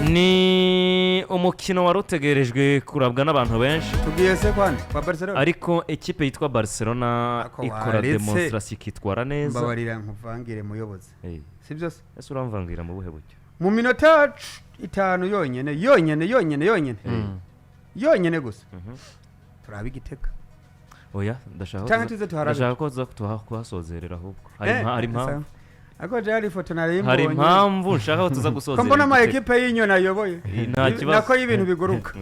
ni umukino warutegerejwe kurabwa n'abantu benshi tugiye se kwandi kwa Barcelona ariko ekipe yitwa Barcelona ikora demonstration kitwara neza mbabarira nkuvangire muyobozi sibyo se ese uramvangira mu buhe bucyo mu minota 5 yonyene gusa turabi giteka oya ndashaka ko tuhasozerera ahubwo hari impamvu ako jari foto narimo hari impamvu nshaka ko tuza gusozera mbona ama ekipe y'inyona ayoboye nta kibazo nako y'ibintu biguruka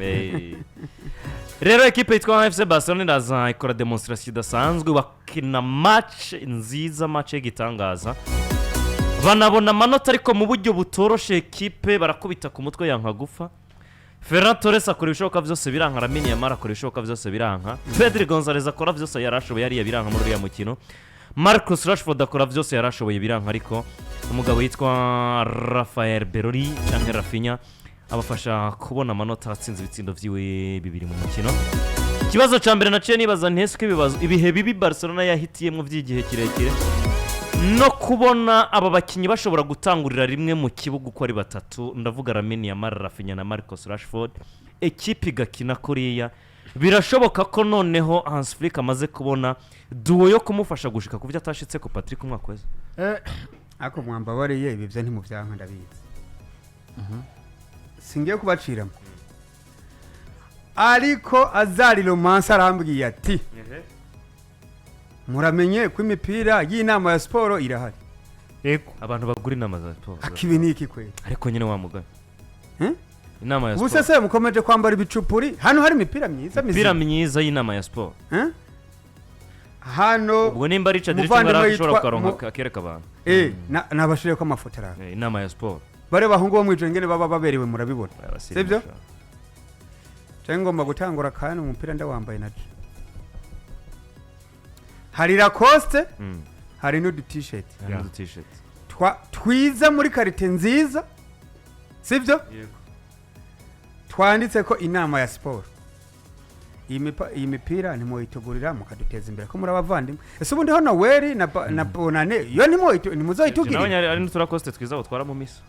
rero ekipe yitwa FC Barcelona iraza ikora demonstration idasanzwe bakina match nziza match y'igitangaza banabona amanota ariko mu buryo butoroshe ekipe barakubita ku mutwe yanka gufa Ferran Torres akora ibishoboka byose biranka Lamine Yamal akora ibishoboka byose biranka Pedri Gonzalez akora byose yarashoboye yari biranka muri uriya mukino Marcus Rashford akora byose yarashoboye biranka ariko umugabo yitwa Raphael Berori cyangwa Raphinha abafasha kubona amanota atsinze ibitsindo vyiwe bibiri mu mukino ikibazo ca mbere naciye nibaza ntese ibihe bibi Barcelona yahitiyemo vy'igihe kirekire no kubona aba bakinyi bashobora gutangurira rimwe mu kibuga uko ari batatu ndavuga Lamine Yamal Raphinha na Marcus Rashford ekipe igakina kuriya birashoboka ko noneho Hans Flick amaze kubona duo yo kumufasha gushika kuvya atashitse ko Patrick umwakweza ako mwambabariye ibi byo ntimuvyanka ndabizi singiye kubaciramo ariko azari romance arambwiye ati muramenye ko imipira y'inama ya sport irahari yego abantu bagura inama za sport akibiniki kwe ariko nyine wa mugani inama ya sport ubusese mukomeje kwambara ibicupuri hano hari imipira myiza y'inama ya sport hano ubwo nimba ari Chadri cyangwa karonka kereka abantu nabashire ko amafoto ara inama ya sport bare bahungu bo mwijengene baba baberewe murabibona sibyo ngomba gutangura kandi umupira ndawambaye naje hari Lacoste hari no t-shirt twiza muri karite nziza sibyo twanditse ko inama ya sport iyi mipira nimoyitugurira mukaduteza imbere ko murabavandimwe ese ubundi hano weri na bonane yo nimoyitugirira nawe ari nutura Coste twiza utwara mu miso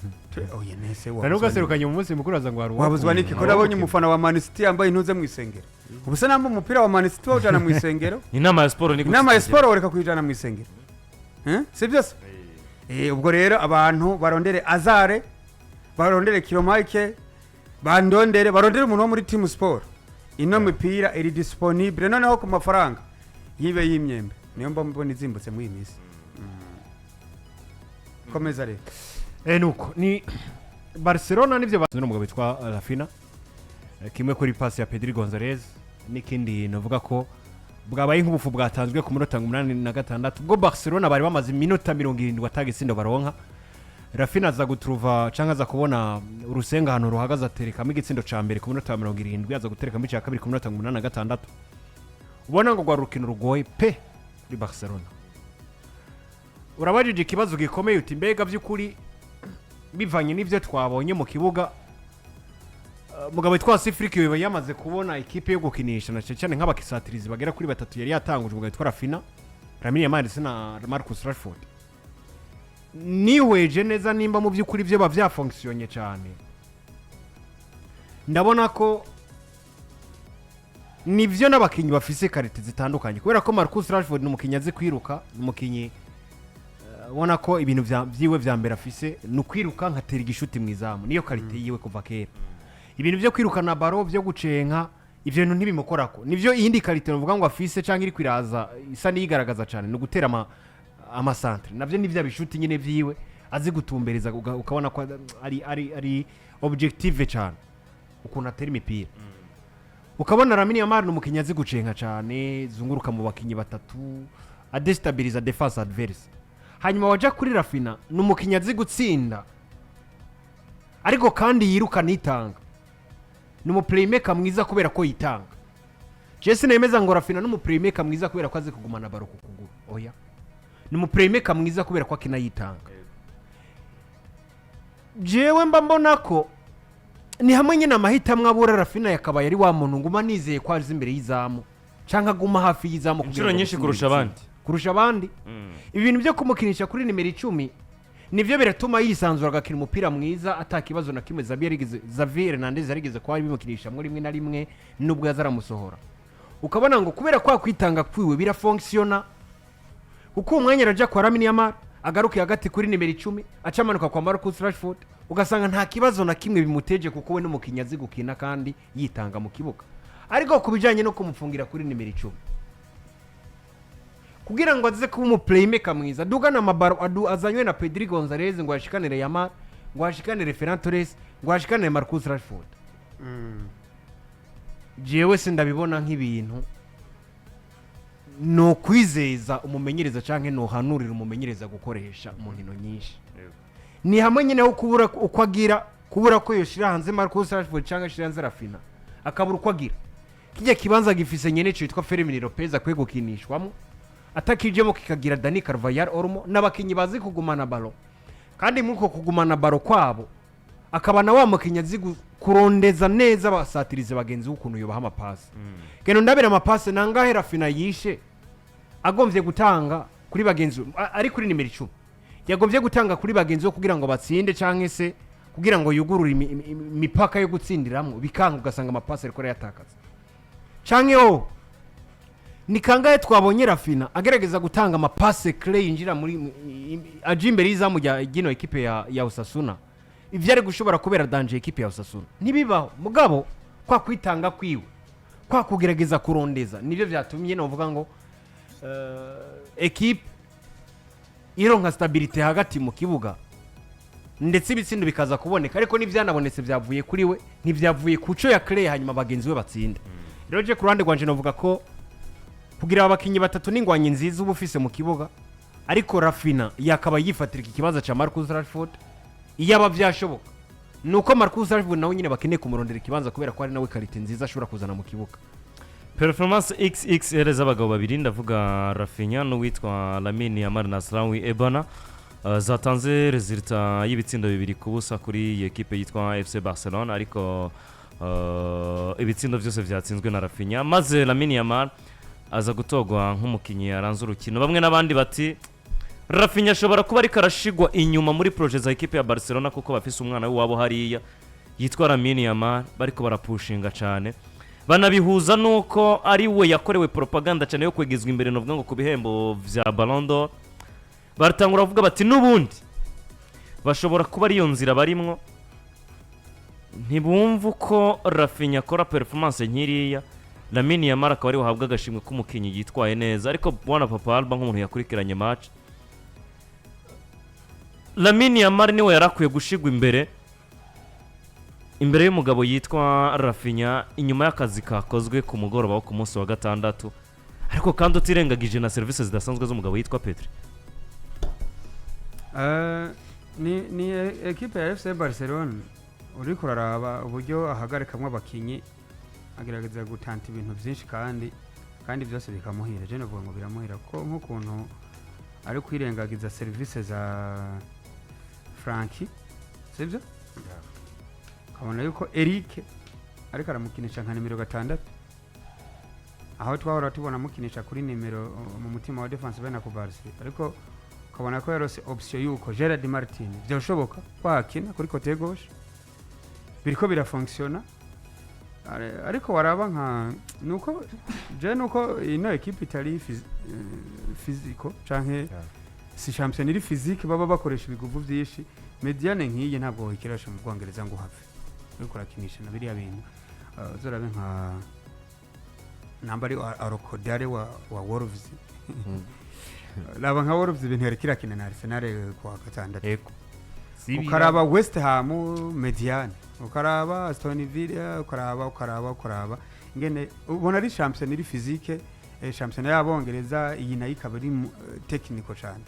oye nese wa nari ugaserukanye mu munsi mukuru aza ngo wabuzwa niki ko nabonye umufana wa Man City yambaye intuze mu isengero ubuse namba umupira wa Man City wajana mu isengero inama ya sport ni inama ya sport oreka kwijana mu isengero sibyo se ubwo rero abantu barondere Azare barondere Kilomike barondere umuntu wo muri team sport ino mipira iri disponible noneho ku mafaranga yibe y'imyembe niyo mbona izimbutse mu imisi komeza rero nuko ni Barcelona nivyo bazana umugabo witwa Raphinha kimwe kuri pass ya Pedri Gonzalez nikindi novuga ko bwabaye nk'ubufu bwatanzwe ku minota 86 ubwo Barcelona bari bamaze iminota 70 atagisindo baronka Raphinha aza gutruva canka aza kubona urusenga hano ruhagaze aterekamo igitsindo ca mbere ku minota 70 aza gutereka mu cya kabiri ku minota 86 ubona ngo gwa rukino rugoye pe muri Barcelona urabajije ikibazo gikomeye uti mbega by'ukuri bivanye n'ivyo twabonye mu kibuga mugabo witwa Sifriki we yamaze kubona ikipe yo gukinisha na cyane nk'abakisatirizi bagera kuri batatu yari yatanguje umugabo witwa Raphinha Lamine Yamal na Marcus Rashford niweje neza nimba mu by'ukuri byo bavyafonctionye cyane ndabona ko nivyo n'abakinyi bafise karite zitandukanye kubera ko Marcus Rashford n'umukinyi azi kwiruka n'umukinyi ubona ko ibintu byiwe vya mbere afise no kwiruka nkatera igishuti mu izamu niyo karite yiwe kuva kera ibintu byo kwiruka na baro byo gucenka ivyo bintu ntibimukorako nivyo iyindi karite novuga ngo afise canke iri kwiraza isa niyigaragaza cyane no gutera amasantre navyo nivyo bishuti nyine vyiwe azi gutumbereza ukabona ko ari objective cyane ukuntu atera imipira ukabona Lamine Yamal n'umukinyi azi gucenka cyane zunguruka mu bakinyi batatu adestabiliza defense adverse hanyuma waja kuri Raphinha n'umukinyi azi gutsinda ariko kandi yiruka nitanga numu playmaker mwiza kubera ko yitanga Jesse nemeza ngo Raphinha numu playmaker mwiza kubera ko azi kugumana baro ku kuguru oya numu playmaker mwiza kubera ko akina yitanga jewe mba mbona ko ni hamwe nyine amahitamo abura Raphinha yakabaye ari wa muntu nguma nizeye ko azi imbere y'izamu canka guma hafi y'izamu inshuro nyinshi kurusha abandi ibi bintu byo kumukinisha kuri nimero 10 nivyo biratuma yisanzura agakina umupira mwiza atakibazo na kimwe Xavier Hernandez yarigeze kwa bimukinisha muri rimwe na rimwe nubwo yazaramusohora ukabona ngo kubera kwa kwitanga kwiwe birafunctiona uko umwanya raja kwa Lamine Yamal agaruke hagati kuri nimero 10 acamanuka kwa Marcus Rashford ugasanga nta kibazo na kimwe bimuteje kuko we n'umukinyazi gukina kandi yitanga mu kibuga ariko kubijanye no kumufungira kuri nimero 10 kugira ngo aze kuba playmaker mwiza dugana amabaro azanywe na Pedri Gonzalez ngo yashikanire Yamal ngo yashikanire Ferran Torres ngo yashikanire Marcus Rashford jewe sindabibona nk'ibintu no kwizeza umumenyereza canke no hanurira umumenyereza gukoresha mu nkino nyinshi ni hamwe nyine ho kubura uko agira kubura ko yoshira hanze Marcus Rashford canke shira hanze Raphinha akabura uko agira kijya kibanza gifise nyene citwa Fermin Lopez akwiye gukinishwamo atakijemo kikagira Dani Carvajal Olmo n'abakinyi bazi kugumana balo kandi muko kugumana balo kwabo akaba na wa mukinyazi kurondeza neza basatirize bagenzi ukuntu yobaha amapasi keno ndabira amapasi nangahe Raphinha yishe agomvye gutanga kuri bagenzi ari kuri nimero 10 yagomvye gutanga kuri bagenzi kugira ngo batsinde canke se kugira ngo yugurure imipaka yo gutsindiramwo bikanga ugasanga amapasi ariko yatakaza canke ni kangahe twabonye Raphinha agerageza gutanga amapase clé yinjira muri aje imbere y'izamu rya gino equipe ya Osasuna ivyo ari gushobora kubera danger equipe ya Osasuna nibibaho mugabo kwa kwitanga kwiwe kwa kugerageza kurondeza nivyo vyatumye novuga ngo equipe ironka stability hagati mu kibuga ndetse ibitsindo bikaza kuboneka ariko nivyanabonetse vyavuye kuri we nivyavuye kuco ya clé hanyuma bagenzi we batsinda rero je kurande gwanje novuga ko kugira abakinyi batatu n'ingwanye nziza ubufise mu kibuga ariko Raphinha yakaba yifatira ikibazo ca Marcus Rashford iyaba vyashoboka nuko Marcus Rashford nawe nyine bakeneye kumurondera ikibanza kubera ko ari nawe karite nziza ashobora kuzana mu kibuga performance XXL z'abagabo babiri ndavuga Raphinha n'uwitwa Lamine Yamal na Sraoui Ebana zatanze resultat y'ibitsindo bibiri kubusa kuri equipe yitwa FC Barcelona ariko ibitsindo byose vyatsinzwe na Raphinha maze Lamine Yamal aza gutogwa nk'umukinyi yaranze urukino bamwe n'abandi bati Raphinha ashobora kuba ari karashigwa inyuma muri projet za equipe ya Barcelona kuko bafise umwana wabo hariya yitwa Lamine Yamal bariko barapushinga cyane banabihuza nuko ari we yakorewe propaganda cyane yo kwegezwa imbere no ngo ku bihembo vya Ballon d'Or baratangura bavuga bati nubundi bashobora kuba ari yo nzira barimwo ntibumva ko Raphinha akora performance nkiriya Lamine Yamal akaba ari wahabwa agashimwe k'umukinyi yitwaye neza ariko bwana Papa Alba nk'umuntu yakurikiranye match Lamine Yamal niwe yarakwiye gushigwa imbere y'umugabo yitwa Raphinha inyuma y'akazi kakozwe ku mugoroba wo ku munsi wa gatandatu ariko kandi utirengagije na service zidasanzwe z'umugabo yitwa Pedri ni equipe ya FC Barcelona uri kuraraba uburyo ahagarikamwe abakinyi agerageza gutanta ibintu byinshi kandi byose bikamuhira je navuga ngo biramuhira ko nk'ukuntu ari kwirengagiza service za Frankie sibyo kabona yuko Eric ariko aramukinisha nka nimero 6 aho twahora tubona mukinisha kuri nimero mu mutima wa defense bena ku Barca ariko kabona ko yarose option yuko Gerard Martin byoshoboka kwakina kuri côté gauche biriko birafunctiona ariko waraba nka nuko ino equipe itari physico canke si champion iri physique baba bakoresha ibiguvu byinshi mediane nkiye ntabwo ikirasha mu Bwongereza ngo have ariko rakinisha na biriya bintu zorabe nka nambari Arokodare wa Wolves laba nka Wolves ibintu yarekira na Arsenal kwa gatandatu eko ukaraba West Ham mediane ukaraba Aston Villa ukaraba ingene ubona ari champion iri physique champion y'Abongereza iyi nayo ikaba ari technical cyane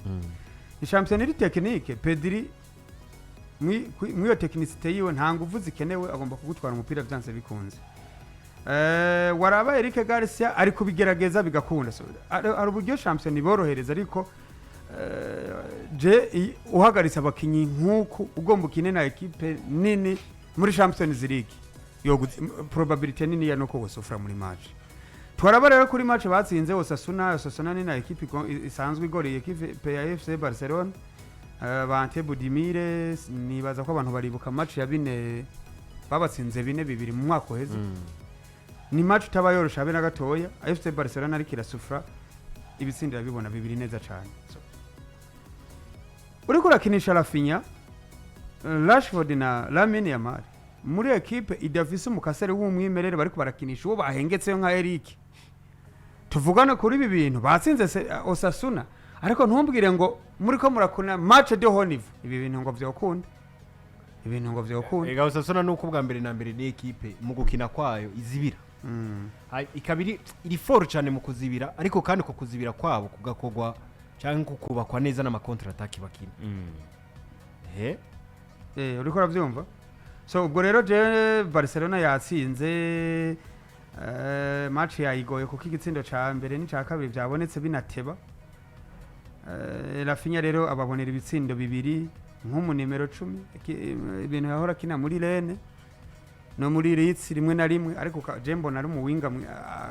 ni champion iri technique Pedri mwiyo technicité yiwe nta nguvu zikenewe agomba kugutwara umupira byanse bikunze waraba Eric Garcia ari kubigerageza bigakunda ari uburyo champion iborohereza ariko je uhagaritse abakinyi nkuko ugomba ukine na equipe nini muri Champions League yo probability nini ya noko gusofra muri match twaraba rero kuri match batsinze Osasuna ni na equipe isanzwe igoreye equipe ya FC Barcelona Bante Budimire nibaza ko abantu baribuka match ya bine babatsinze 4-2 mu mwaka uheze ni match itabayorosha habe na gatoya FC Barcelona ariko irasufra ibitsindira bibona 2 neza cyane uriko urakinisha Raphinha Rashford na Lamine Yamal muri equipe idafise umukasere w'umwimerere bariko barakinisha uwo bahengetseyo nka Eric tuvugana kuri ibi bintu batsinze Osasuna ariko ntumbwire ngo muri ko murakuna match de haut niveau ibi bintu ngo vyokunda ega Osasuna nuko bwa mbere na mbere ni equipe mu gukina kwayo izibira ikabiri iri for cyane mu kuzibira ariko kandi ko kuzibira kwabo kugakogwa cyangwa kubakwa neza n'ama counter attack bakina uriko uravyumva so ubwo rero je Barcelona yatsinze match yayigoye kuko igitsindo ca mbere ni ca kabiri byabonetse binateba Raphinha rero ababonera ibitsindo 2 nk'umu nimero 10 ibintu yahora kina muri Lene no muri Ritz rimwe na rimwe ariko je mbona ari mu winga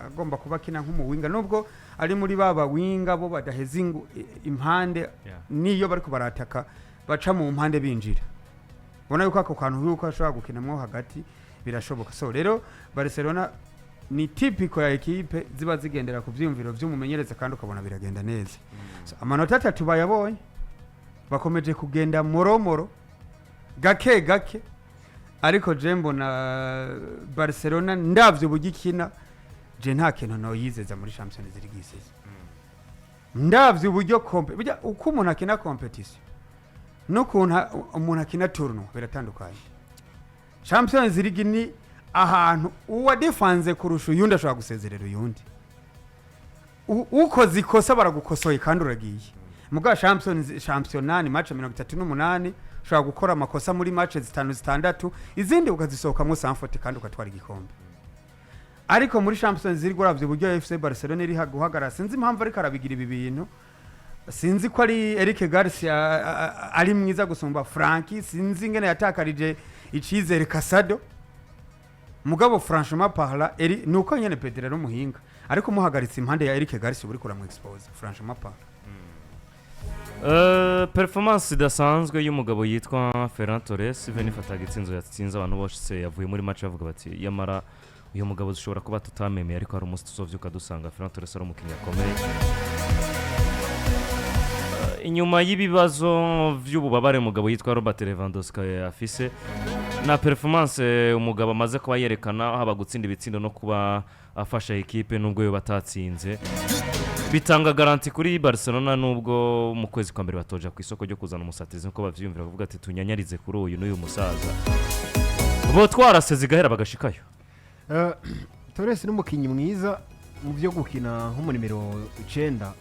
agomba kuba kina nk'umu winga nubwo ari muri baba winga bo badaheza impande niyo bariko barataka baca mu mpande binjira bona yuko ako kantu yuko ashobora gukinamwo hagati birashoboka so rero Barcelona ni typical ya equipe ziba zigendera ku vyumviro vy'umumenyereza kandi ukabona biragenda neza so, amanota 3 bayabonye bakomeje kugenda moromoro gake ariko je mbona Barcelona ndavyo bugikina je nta kintu no yizeza muri Champions League iseze ndavyo buryo burya uko umuntu akina competition n'ukuntu umuntu akina tournoi biratandukanye Champions League ni ahantu uwa defense kurusha uyundi ashobora gusezerera uyundi ukoze ikosa baragukosoye kandi uragiye muga championani match 38 ushobora gukora amakosa muri match 5-6 izindi ukazisohokamo sanfote kandi ugatwara igikombe ariko muri Champions League uravye buryo FC Barcelona iri guhagara sinzi impamvu ariko arabigira ibi bintu sinzi ko ari Eric Garcia ari mwiza gusumba Frankie sinzi ngene yatakarije icizere Casado mugabo franchement parla eri nuko nyene Pedro ari muhinga ariko muhagaritse impande ya Eric Garcia uri kuramwe expose franchement parla performance idasanzwe y'umugabo yitwa Ferran Torres venifataga itsinzo yatsinze abantu bose yavuye muri match bavuga bati yamara uyu mugabo zishobora kuba tutamemeye ariko hari umunsi tuzovyuka dusanga Ferran Torres ari umukinnyi akomeye inyuma y'ibibazo vy'ububabare umugabo yitwa Robert Lewandowski afise na performance umugabo amaze kuba yerekana haba gutsinda ibitsindo no kuba afasha equipe nubwo yo batatsinze bitanga garanti kuri Barcelona nubwo mu kwezi kwa mbere batoja ku isoko ryo kuzana umusatizi nko bavyumvira kuvuga ati tunyanyarize kuri uyu n'uyu musaza bo twaraseze gahera bagashikayo Torres n'umukinyi mwiza mu byo gukina nko mu nimero 9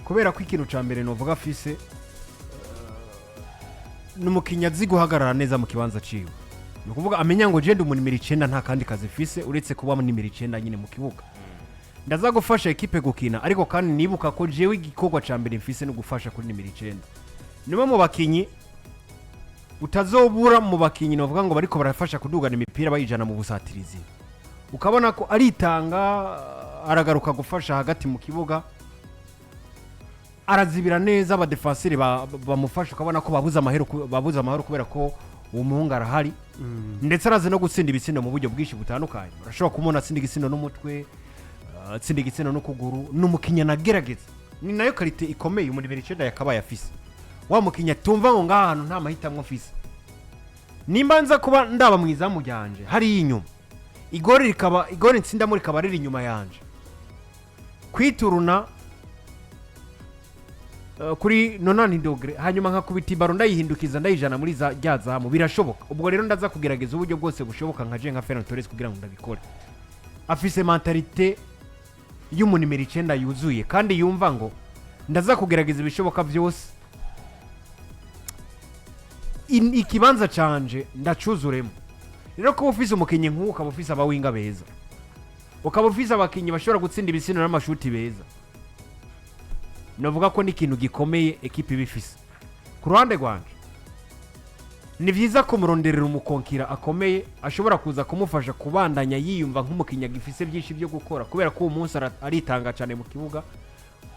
kubera ko ikintu ca mbere novuga afise n'umukinyi azi guhagarara neza mu kibanza ciwe no kuvuga amenya ngo je ndi mu nimero 9 nta kandi kazi fise uretse kuba mu nimero 9 nyine mu kibuga ndaza gufasha equipe gukina ariko kandi nibuka ko jewe igikorwa ca mbere mfise no gufasha kuri nimero 9 niba mu bakinyi utazobura mu bakinyi novuga ngo bariko barafasha kudugana imipira bayijana mu busatirizi ukabona ko aritanga aragaruka gufasha hagati mu kibuga arazibira neza aba defenseur bamufasha ukabona ko babuza amahero kubera ko uwo muhungu arahari ndetse araze no gutsinda ibitsindo mu buryo bwinshi butandukanye urashobora kumona atsinda igitsindo n'umutwe atsinda igitsindo no kuguru n'umukinya nagerageza ni nayo karite ikomeye muri Bericeda yakabaye afise wa mukinya tumva ngo ngahantu nta mahitamwe afise nimba nza kuba ndaba mwizamu ryanje hari inyuma igori ntsinda muri kabariri inyuma yanje kwituruna kuri 90 degre hanyuma nkakubita ibaro ndayihindukiza ndayijana muri za ryazamu birashoboka ubwo rero ndaza kugerageza uburyo bwose bushoboka nka nka Ferran Torres kugira ngo ndabikore afise mentalite y'umunimero 9 yuzuye kandi yumva ngo ndaza kugerageza ibishoboka byose ikibanza canje ndacuzuremo rero ko ufise umukinyi nk'uko ukaba ufise abawinga beza ukaba ufise abakinyi bashobora gutsinda ibisino n'amashuti beza novuga ko ni ikintu gikomeye equipe bifise ku ruhande rwanje ni vyiza ko muronderera umukonkira akomeye ashobora kuza kumufasha kubandanya yiyumva nk'umukinya gifise byinshi byo gukora kubera ko umunsi aritanga cyane mu kibuga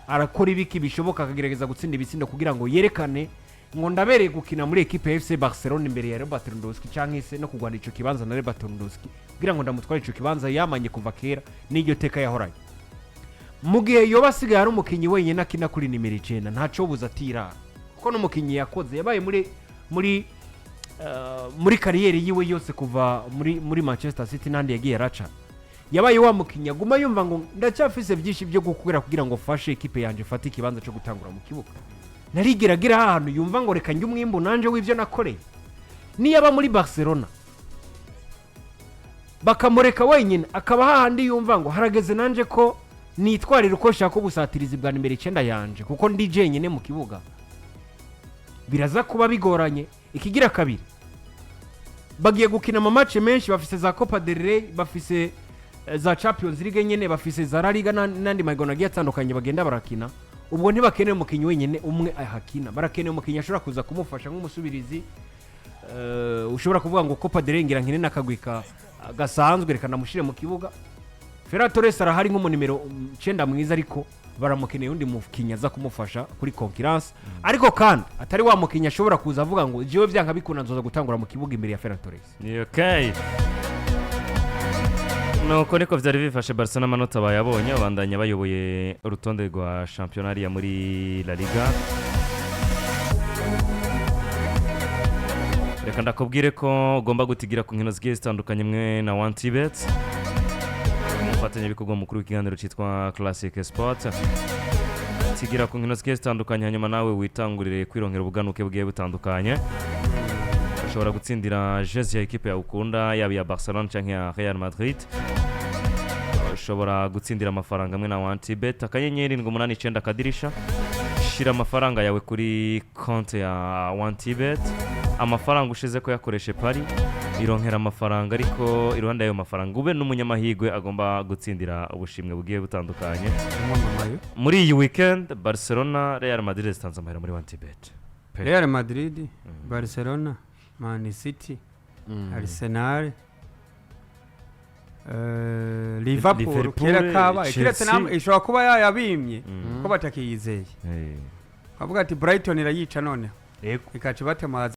arakora ibiki bishoboka akagerageza gutsinda ibitsindo kugira ngo yerekane ngo ndabereye gukina muri ekipe ya FC Barcelona imbere ya Robert Lewandowski cyangwa se no kugwana ico kibanza na Robert Lewandowski kugira ngo ndamutware ico kibanza yamanye kuva kera n'iryo teka yahoranye mu gihe yoba asigaye ari umukinyi wenyine akina kuri nimero 9 ntaco buza atira kuko n'umukinyi yakoze yabaye muri kariyeri yiwe yose kuva muri Manchester City nandi yagiye raca yabaye wa mukinyi aguma yumva ngo ndacyafise byinshi byo gukubira kugira ngo fashe ekipe yanje fata ikibanza cyo gutangura mu kibuga narigeragira ahantu yumva ngo reka njye umwimbu nanje w'ivyo nakoreye niyaba muri Barcelona bakamureka wenyine akaba hahandi yumva ngo harageze nanje ko nitwarira uko shaka ubusatirizi bwa nimero 9 yanje kuko ndi jenyine mu kibuga biraza kuba bigoranye ikigira kabiri bagiye gukina ama match menshi bafise za Copa del Rey bafise za Champions League nyene bafise za La Liga nandi magona giye atandukanye bagenda barakina ubwo ntibakeneye umukinyi wenyine umwe ahakina barakeneye umukinyi ashobora kuza kumufasha nk'umusubirizi ushobora kuvuga ngo Copa del Rey ngira nkine nakagwika gasanzwe reka namushire mu kibuga Ferran Torres arahari nk'umunimero 9 mwiza ariko baramukeneye undi mukinyi aza kumufasha kuri concurrence ariko kandi atari wa mukinyi ashobora kuza avuga ngo jewe byanka bikuna nzoza gutangura mu kibuga imbere ya Ferran Torres okay nuko niko vyari bifashe Barcelona amanota bayabonye abandanya bayoboye urutonde rwa championnat ya muri La Liga reka ndakubwire ko ugomba gutigira ku nkino zigiye zitandukanye mwe na One Tibet umufatanya bikorwa mukuru w'ikiganiro cyitwa Classic Sport tigira ku nkino zigiye zitandukanye hanyuma nawe witangurire kwironkera ubuganuke bwiye butandukanye ushobora gutsindira jezi ya ekipe ya ukunda yaba ya Barcelona cyangwa ya Real Madrid ushobora gutsindira amafaranga amwe na One Tibet akanyenyeri 889 kadirisha shira amafaranga yawe kuri konti ya One Tibet amafaranga ushize ko yakoreshe pari ironkera amafaranga ariko iruhande y'ayo mafaranga ube n'umunyamahigwe agomba gutsindira ubushimwe bugiye butandukanye muri iyi weekend Barcelona Real Madrid zitanze amahera muri One Tibet Real Madrid Barcelona Man City Arsenal Liverpool kera kaba kiretse namwe ishobora kuba yabimye ko batakiyizeye avuga ati Brighton irayica none ikaca batemaza